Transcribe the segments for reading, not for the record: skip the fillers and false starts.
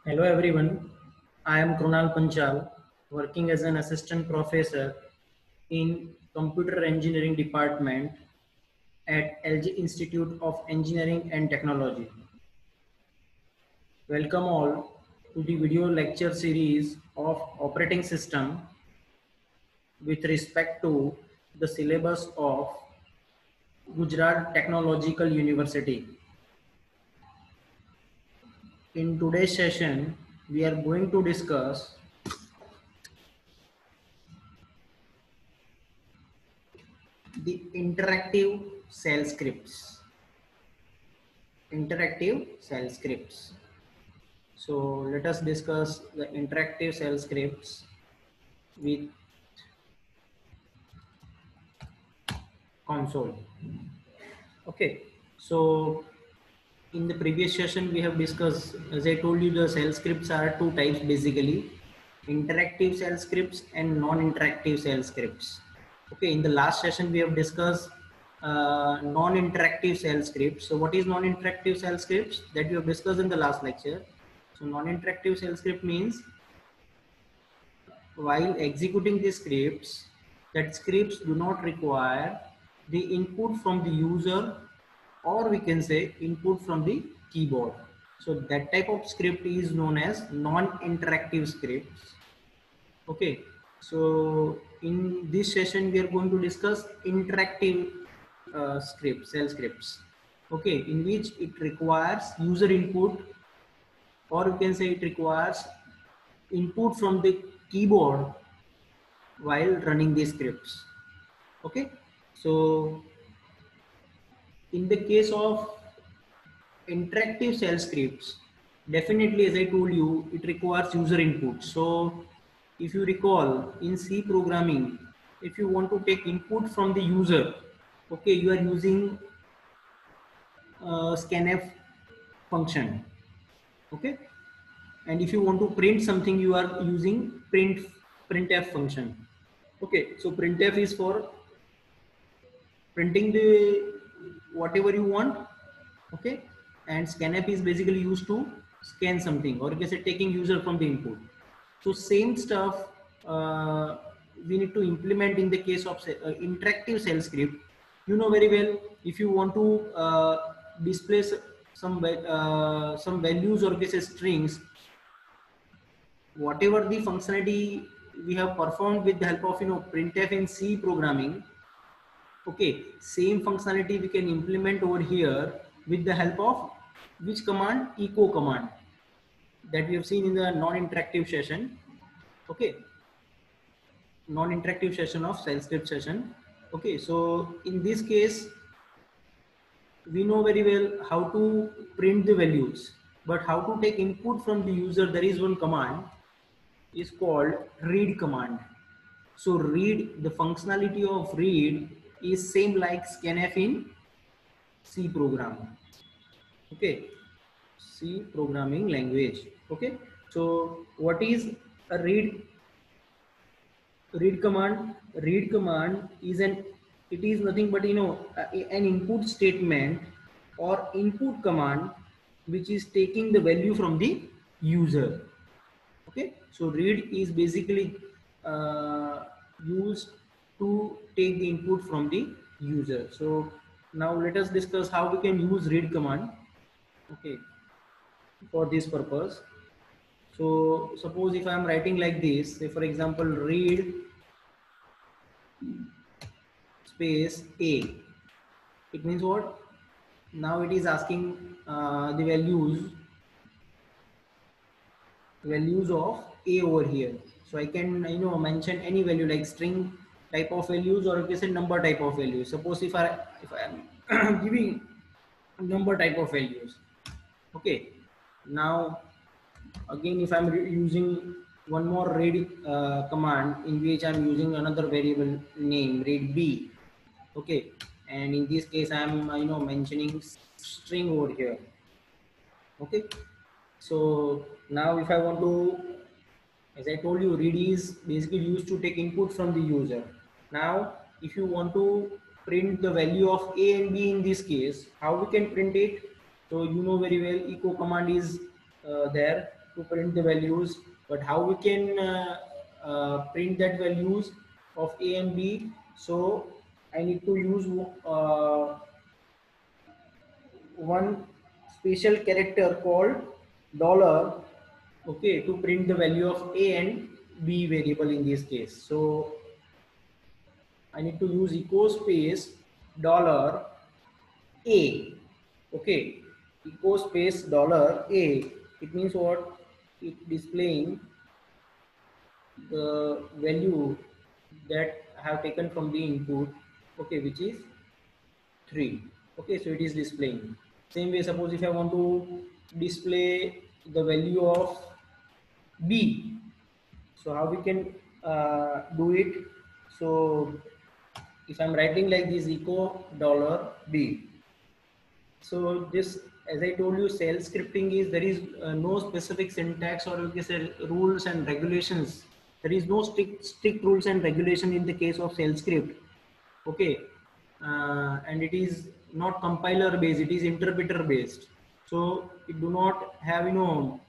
Hello everyone, I am Krunal Panchal, working as an assistant professor in Computer Engineering Department at LG Institute of Engineering and Technology. Welcome all to the video lecture series of operating system with respect to the syllabus of Gujarat Technological University. In today's session, we are going to discuss the interactive shell scripts. So let us discuss the interactive shell scripts with console. Okay, so in the previous session we have discussed, as I told you, the shell scripts are two types basically: interactive shell scripts and non-interactive shell scripts. Okay, in the last session we have discussed non-interactive shell scripts. So what is non-interactive shell scripts? That we have discussed in the last lecture. So non-interactive shell script means while executing the scripts, that scripts do not require the input from the user, or we can say input from the keyboard. So that type of script is known as non-interactive scripts. Okay, so in this session we are going to discuss interactive scripts, shell scripts. Okay, in which it requires user input, or you can say it requires input from the keyboard while running these scripts. Okay, so in the case of interactive shell scripts, definitely, as I told you, it requires user input. So if you recall, in C programming, if you want to take input from the user, okay, you are using scanf function. Okay, and if you want to print something, you are using printf function. Okay, so printf is for printing the whatever you want. Okay, and scanf is basically used to scan something, or you can say taking user from the input. So same stuff we need to implement in the case of interactive shell script. You know very well, if you want to display some values, or you can say strings, whatever the functionality we have performed with the help of printf in C programming. Okay, same functionality we can implement over here with the help of which command? Echo command, that we have seen in the non-interactive session. Okay, non-interactive session of shell script session. Okay, so in this case we know very well how to print the values, but how to take input from the user, there is one command, is called read command. So read, the functionality of read is same like scanf in C program. Okay, C programming language. Okay, so what is a read command? Read command is it is nothing but an input statement or input command which is taking the value from the user. Okay, so read is basically used to take the input from the user. So now let us discuss how we can use read command. Okay, for this purpose. So suppose if I am writing like this, say for example, read space A, it means what? Now it is asking the values of A over here. So I can mention any value like string type of values, or you can say number type of values. Suppose if I am giving number type of values. Okay, now again if I'm using one more read command, in which I'm using another variable name read B. Okay, and in this case I'm mentioning string over here. Okay, so now if I want to, as I told you, read is basically used to take input from the user. Now if you want to print the value of A and B in this case, how we can print it? So you know very well, echo command is there. to print the values. But how we can print that values of A and B? So I need to use one special character called dollar, okay, to print the value of A and B variable in this case. So I need to use echo space dollar A, okay, echo space dollar A. It means what? It displaying the value that I have taken from the input, okay, which is 3. Okay, so it is displaying. Same way, suppose if I want to display the value of B, so how we can do it? So if I'm writing like this echo dollar B, so this, as I told you, shell scripting is, there is no specific syntax, or you can say rules and regulations. There is no strict rules and regulation in the case of shell script. Okay, and it is not compiler based; it is interpreter based. So it do not have, it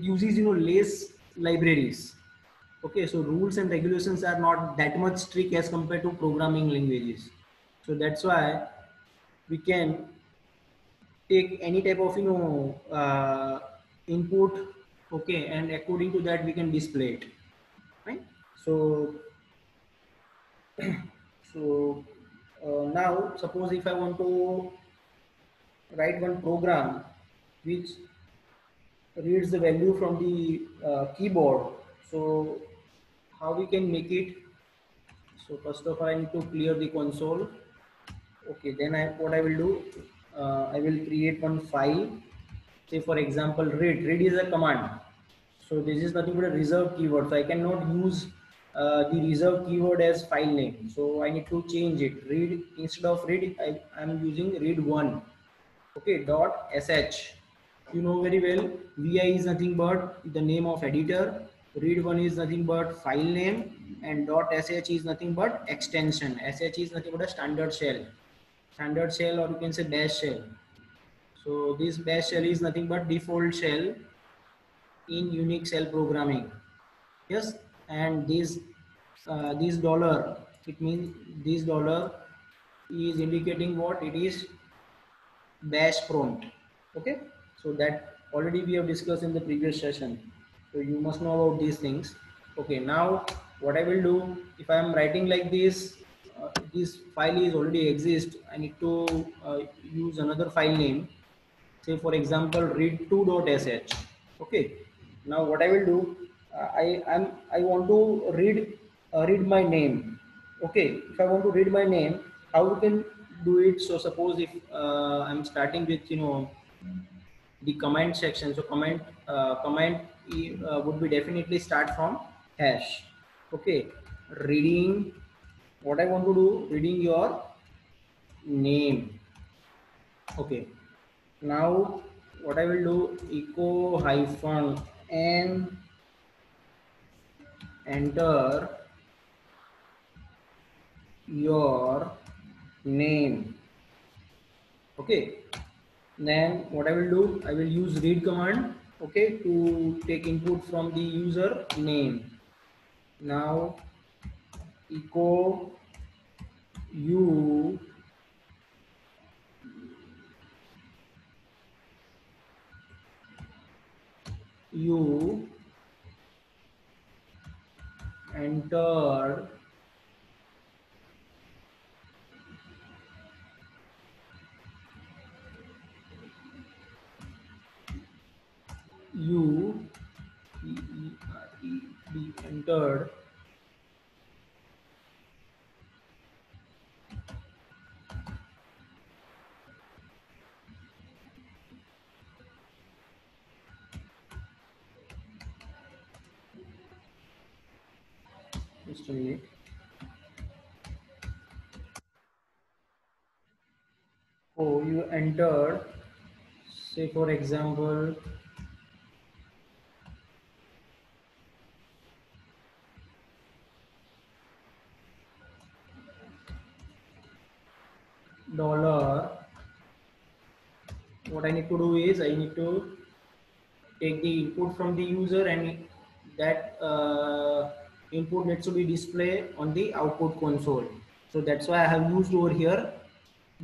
uses less libraries. Okay, so rules and regulations are not that much strict as compared to programming languages. So that's why we can take any type of input, okay, and according to that we can display it, right? So now suppose if I want to write one program which reads the value from the keyboard, so how we can make it? So first of all I need to clear the console. Okay, then what I will do, I will create one file. Say for example, read is a command. So this is nothing but a reserved keyword. So I cannot use the reserved keyword as file name. So I need to change it. Read, instead of read, I am using read one. Okay, dot sh. You know very well, vi is nothing but the name of editor. Read one is nothing but file name, and dot sh is nothing but extension. Sh is nothing but a standard shell, or you can say bash shell. So this bash shell is nothing but default shell in Unix shell programming. Yes, and this dollar, it means this dollar is indicating what? It is bash prompt. Okay, so that already we have discussed in the previous session. So you must know about these things. Okay, now what I will do, if I am writing like this file is already exist, I need to use another file name. Say for example, read2.sh. Okay, now what I will do, I want to read my name. Okay, if I want to read my name, how we can do it? So suppose if I'm starting with the comment section, so comment would be definitely start from hash. Okay, reading, what I want to do, reading your name. Okay, now what I will do, echo hyphen and enter your name. Okay, then what I will do, I will use read command, okay, to take input from the user name. Now echo you you entered you entered just a minute. Oh, you entered, say for example, dollar. What I need to do is I need to take the input from the user, and that input needs to be displayed on the output console. So that's why I have used over here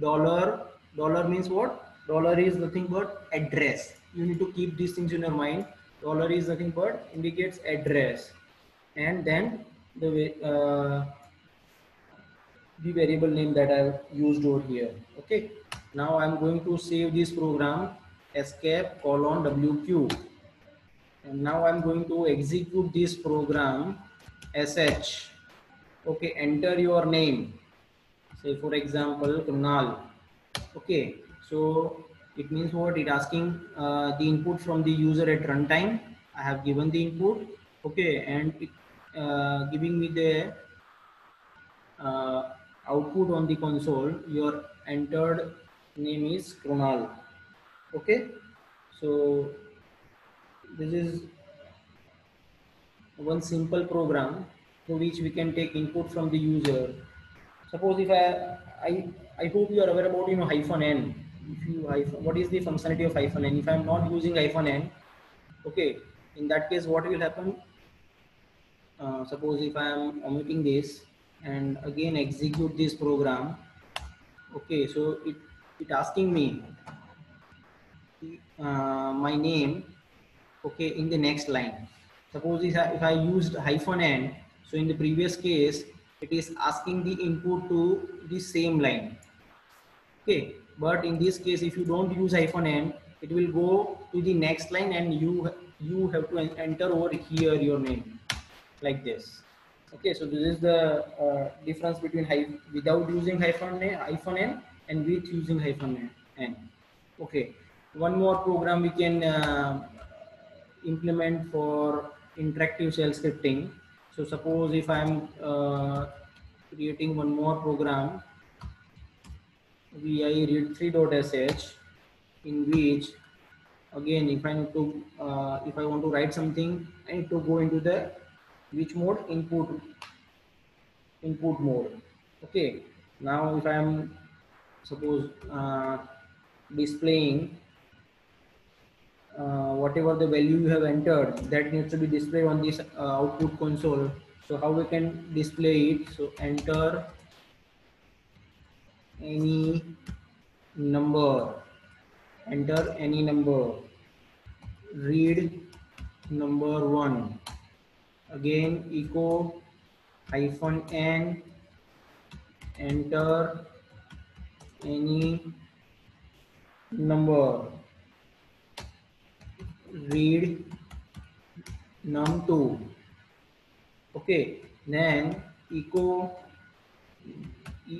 dollar. Dollar means what? Dollar is nothing but address. You need to keep these things in your mind. Dollar is nothing but indicates address, and then the variable name that I've used over here. Okay, now I'm going to save this program escape colon wq, and now I'm going to execute this program sh. Okay, enter your name, say for example Kunal. Okay, so it means what? It asking the input from the user at runtime. I have given the input. Okay, and it giving me the uh, output on the console. Your entered name is Kunal. Okay, so this is one simple program through which we can take input from the user. Suppose if I hope you are aware about hyphen n. If you what is the functionality of hyphen n? If I am not using hyphen n, okay, in that case what will happen? Suppose if I am omitting this and again execute this program, okay, so it asking me my name, okay, in the next line. Suppose if I used hyphen n, so in the previous case it is asking the input to the same line. Okay, but in this case if you don't use hyphen n, it will go to the next line, and you have to enter over here your name like this. Okay, so this is the difference between without using hyphen n and with using hyphen n. Okay, one more program we can implement for interactive shell scripting. So suppose if I'm creating one more program, vi read3.sh, in which again if I need to if I want to write something, I need to go into the which mode? Input mode. Okay, now if I am suppose displaying whatever the value you have entered, that needs to be displayed on this output console. So how we can display it? So enter any number, enter any number, read number 1, again echo hyphen n, enter any number, read num2. Okay, then echo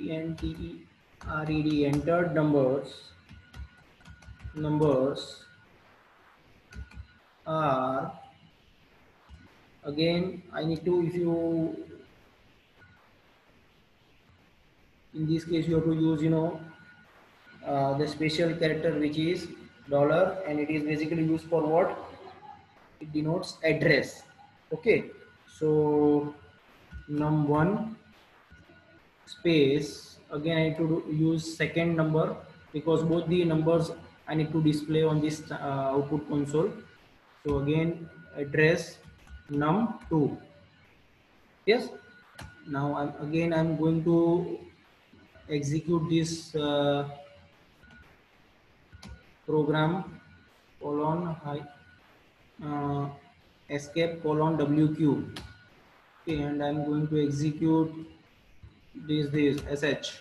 entered entered numbers are, again I need to, if you in this case you have to use the special character which is dollar, and it is basically used for what? It denotes address. Okay, so num1 space, again I need to use second number because both the numbers I need to display on this output console. So again address num2. Yes, now I'm going to execute this program colon escape colon wq. Okay, and I'm going to execute this sh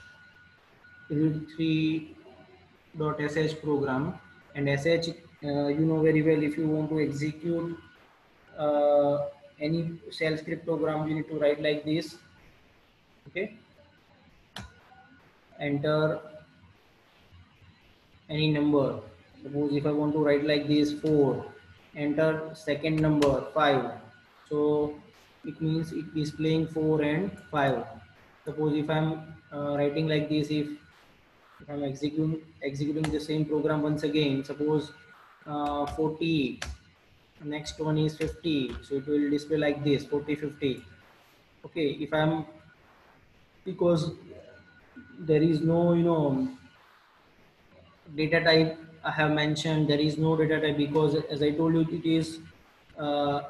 read3.sh program, and sh you know very well, if you want to execute any shell script program, you need to write like this. Okay, enter any number. Suppose if I want to write like this 4, enter second number 5. So it means it is displaying 4 and 5. Suppose if I'm writing like this, if I'm executing the same program once again, suppose 40, next one is 50, so it will display like this 40 50. Okay, if I'm, because there is no data type I have mentioned there is no data type because as I told you, it is uh,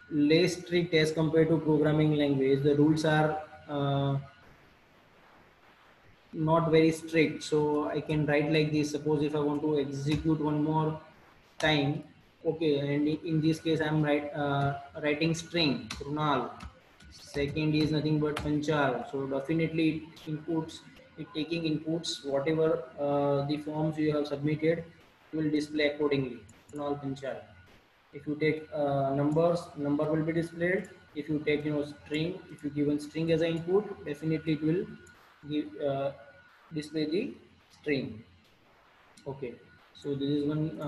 less strict as compared to programming language. The rules are not very strict, so I can write like this. Suppose if I want to execute one more time, okay, and in this case I'm writing string Krunal. Second is nothing but Panchal. So definitely it taking inputs whatever the forms you have submitted will display accordingly. Krunal Panchal. If you take numbers, number will be displayed. If you take string, if you given string as an input, definitely it will give display the string. Okay, so this is one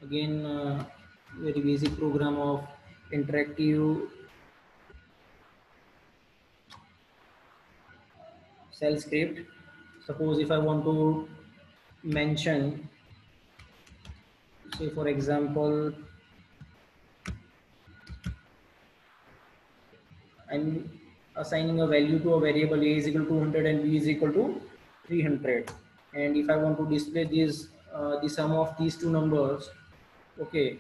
again very basic program of interactive shell script. Suppose if I want to mention, say for example, I'm assigning a value to a variable a is equal to 200 and b is equal to 300. And if I want to display this, the sum of these two numbers, okay,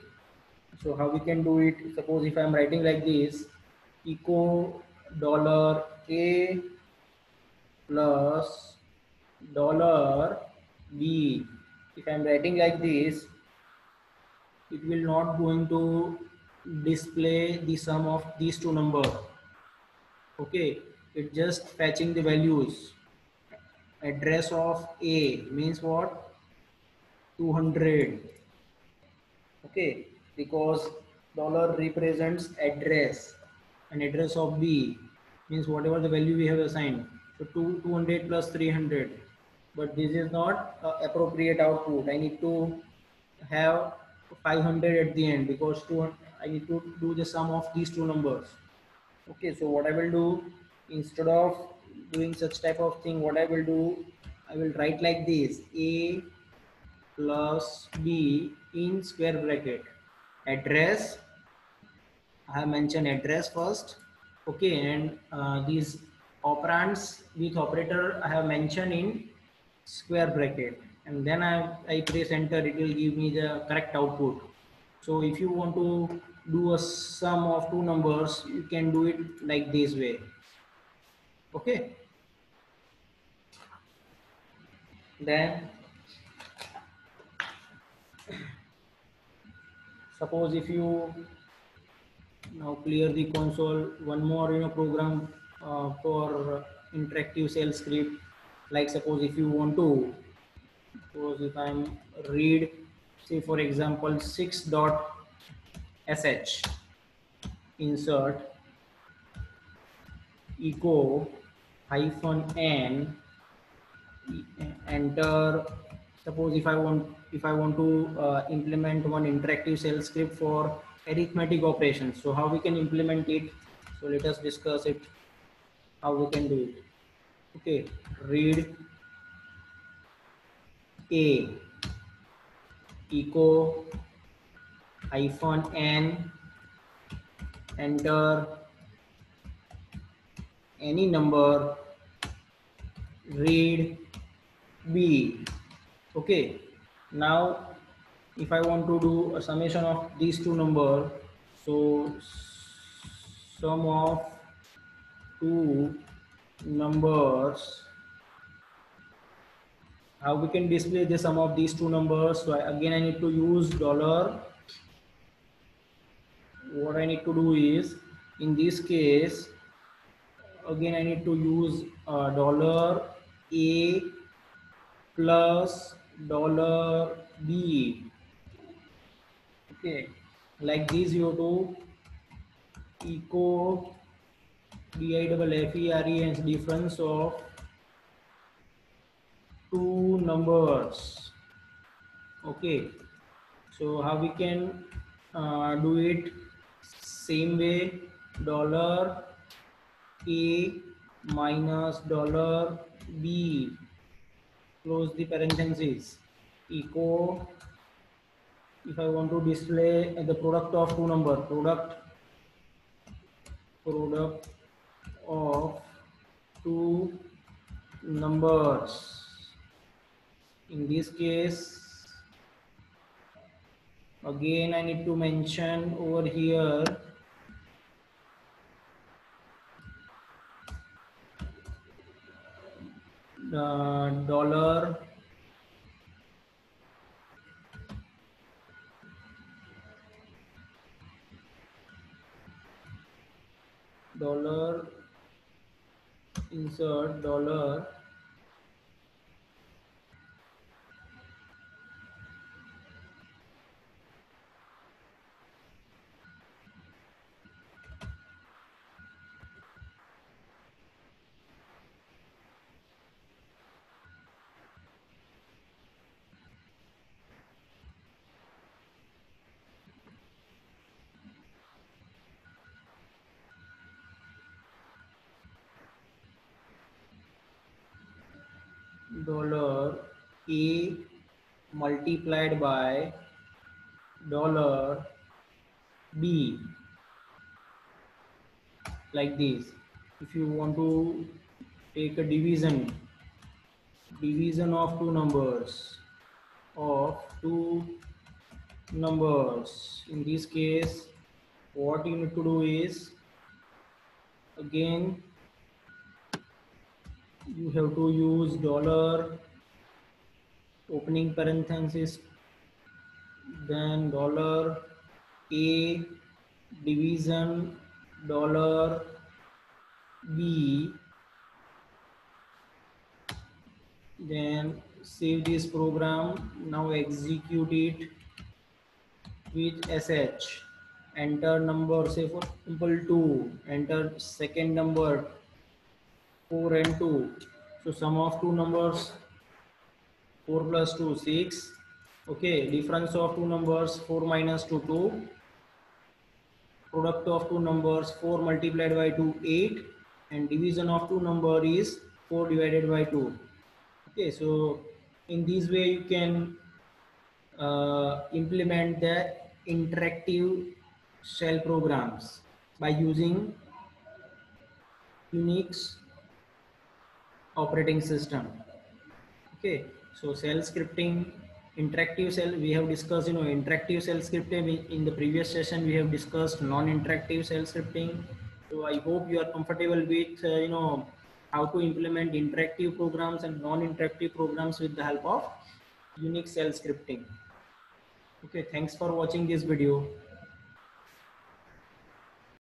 so how we can do it? Suppose if I'm writing like this, echo dollar a plus dollar b. If I'm writing like this, it will not going to display the sum of these two numbers. Okay, it just fetching the values. Address of A means what? 200. Okay, because dollar represents address, and address of B means whatever the value we have assigned. So 200 plus 300. But this is not appropriate output. I need to have 500 at the end because I need to do the sum of these two numbers. Okay, so what I will do, instead of doing such type of thing, what I will do, I will write like this: a plus b in square bracket. Address, I have mentioned address first. Okay, and these operands with operator I have mentioned in square bracket, and then I press enter. It will give me the correct output. So if you want to do a sum of two numbers, you can do it like this way. Okay, then suppose if you now clear the console, one more program for interactive shell script. Like suppose if you want to, suppose if I'm read, say for example 6.sh, insert echo hyphen n, enter. Suppose if I want to implement one interactive shell script for arithmetic operations, so how we can implement it? So let us discuss it, how we can do it. Okay, read a echo hyphen n, enter any number, read b. Okay, now if I want to do a summation of these two numbers, so sum of two numbers, how we can display the sum of these two numbers? So again I need to use dollar. What I need to do is, in this case, again I need to use dollar a plus dollar b. Okay, like this you have to echo DIFFERE and difference of two numbers. Okay, so how we can do it? Same way, dollar a minus dollar b, close the parentheses, echo. If I want to display the product of two number, product of two numbers. In this case, again I need to mention over here dollar dollar insert dollar dollar a multiplied by dollar b, like this. If you want to take a division of two numbers, in this case what you need to do is, again you have to use dollar opening parenthesis, then dollar a division dollar b, then save this program. Now execute it with sh. Enter number, say for example 2, enter second number 4 and 2. So sum of two numbers 4 plus 2 6. Okay, difference of two numbers 4 minus 2 2. Product of two numbers 4 multiplied by 2 8, and division of two number is 4 divided by 2. Okay, so in this way you can implement the interactive shell programs by using Unix operating system. Okay, so shell scripting, interactive shell, we have discussed, interactive shell scripting. In the previous session we have discussed non-interactive shell scripting. So I hope you are comfortable with how to implement interactive programs and non-interactive programs with the help of Unix shell scripting. Okay, thanks for watching this video.